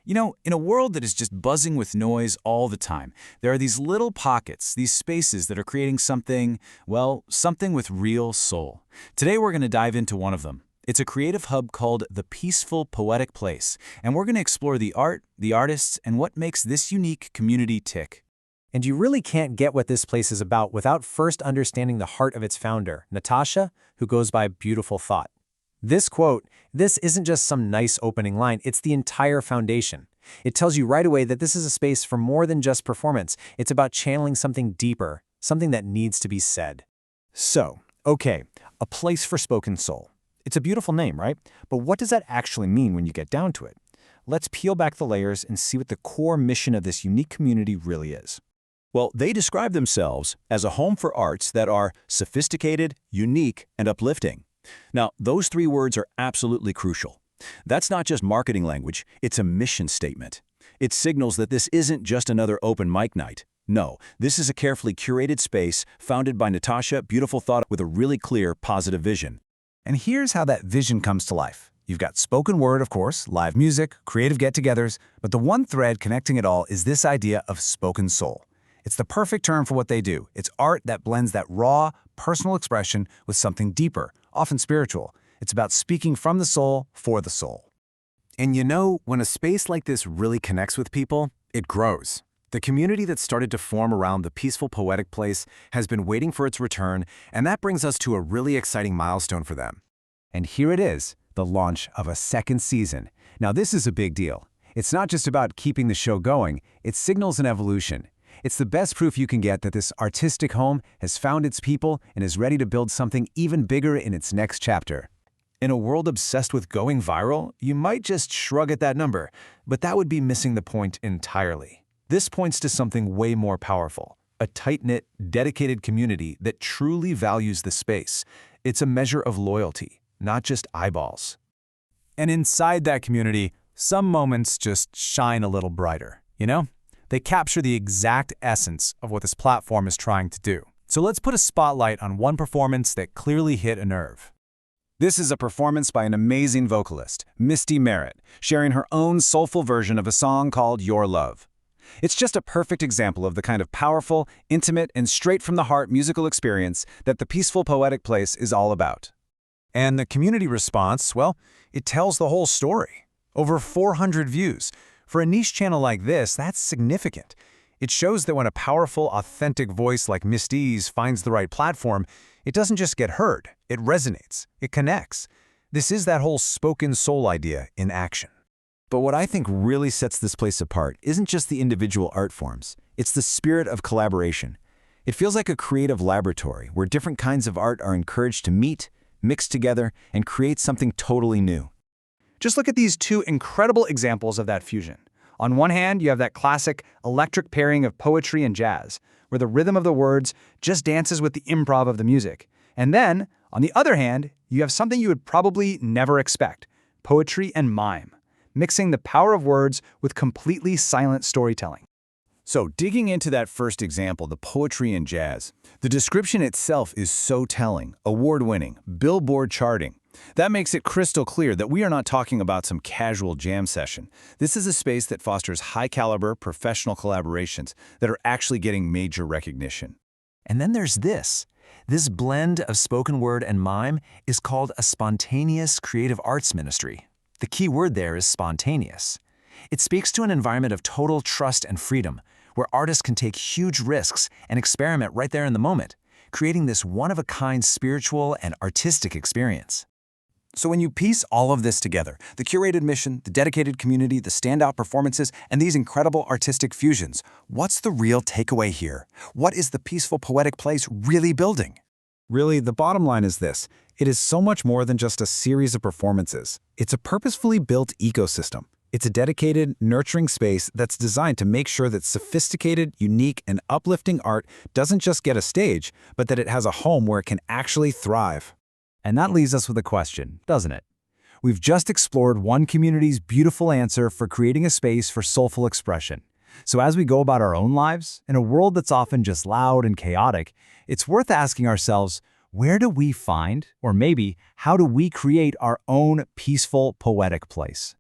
You know, in a world that is just buzzing with noise all the time, there are these little pockets, these spaces that are creating something, well, something with real soul. Today we're going to dive into one of them. It's a creative hub called the Peaceful Poetic Place, and we're going to explore the art, the artists, and what makes this unique community tick. And you really can't get what this place is about without first understanding the heart of its founder, Natasha, who goes by Beautiful Thought. This quote, this isn't just some nice opening line, it's the entire foundation. It tells you right away that this is a space for more than just performance. It's about channeling something deeper, something that needs to be said. So, okay, a place for spoken soul. It's a beautiful name, right? But what does that actually mean when you get down to it? Let's peel back the layers and see what the core mission of this unique community really is. Well, they describe themselves as a home for arts that are sophisticated, unique, and uplifting. Now, those three words are absolutely crucial. That's not just marketing language, it's a mission statement. It signals that this isn't just another open mic night. No, this is a carefully curated space founded by Natasha, Beautiful Thought, with a really clear, positive vision. And here's how that vision comes to life. You've got spoken word, of course, live music, creative get-togethers, but the one thread connecting it all is this idea of spoken soul. It's the perfect term for what they do. It's art that blends that raw, personal expression with something deeper, often spiritual. It's about speaking from the soul for the soul. And you know, when a space like this really connects with people, it grows. The community that started to form around the Peaceful Poetic Place has been waiting for its return, and that brings us to a really exciting milestone for them. And here it is, the launch of a second season. Now this is a big deal. It's not just about keeping the show going, it signals an evolution. It's the best proof you can get that this artistic home has found its people and is ready to build something even bigger in its next chapter. In a world obsessed with going viral, you might just shrug at that number, but that would be missing the point entirely. This points to something way more powerful, a tight-knit, dedicated community that truly values the space. It's a measure of loyalty, not just eyeballs. And inside that community, some moments just shine a little brighter, you know? They capture the exact essence of what this platform is trying to do. So let's put a spotlight on one performance that clearly hit a nerve. This is a performance by an amazing vocalist, Misty Merritt, sharing her own soulful version of a song called Your Love. It's just a perfect example of the kind of powerful, intimate, and straight-from-the-heart musical experience that the Peaceful Poetic Place is all about. And the community response, well, it tells the whole story. Over 400 views. For a niche channel like this, that's significant. It shows that when a powerful, authentic voice like Misty's finds the right platform, it doesn't just get heard, it resonates, it connects. This is that whole spoken soul idea in action. But what I think really sets this place apart isn't just the individual art forms, it's the spirit of collaboration. It feels like a creative laboratory where different kinds of art are encouraged to meet, mix together, and create something totally new. Just look at these two incredible examples of that fusion. On one hand, you have that classic electric pairing of poetry and jazz, where the rhythm of the words just dances with the improv of the music. And then, on the other hand, you have something you would probably never expect, poetry and mime, mixing the power of words with completely silent storytelling. So digging into that first example, the poetry and jazz, the description itself is so telling, award-winning, Billboard charting. That makes it crystal clear that we are not talking about some casual jam session. This is a space that fosters high-caliber, professional collaborations that are actually getting major recognition. And then there's this. This blend of spoken word and mime is called a spontaneous creative arts ministry. The key word there is spontaneous. It speaks to an environment of total trust and freedom, where artists can take huge risks and experiment right there in the moment, creating this one-of-a-kind spiritual and artistic experience. So when you piece all of this together, the curated mission, the dedicated community, the standout performances, and these incredible artistic fusions, what's the real takeaway here? What is the Peaceful Poetic Place really building? Really, the bottom line is this. It is so much more than just a series of performances. It's a purposefully built ecosystem. It's a dedicated, nurturing space that's designed to make sure that sophisticated, unique, and uplifting art doesn't just get a stage, but that it has a home where it can actually thrive. And that leaves us with a question, doesn't it? We've just explored one community's beautiful answer for creating a space for soulful expression. So as we go about our own lives, in a world that's often just loud and chaotic, it's worth asking ourselves, where do we find, or maybe how do we create our own peaceful, poetic place?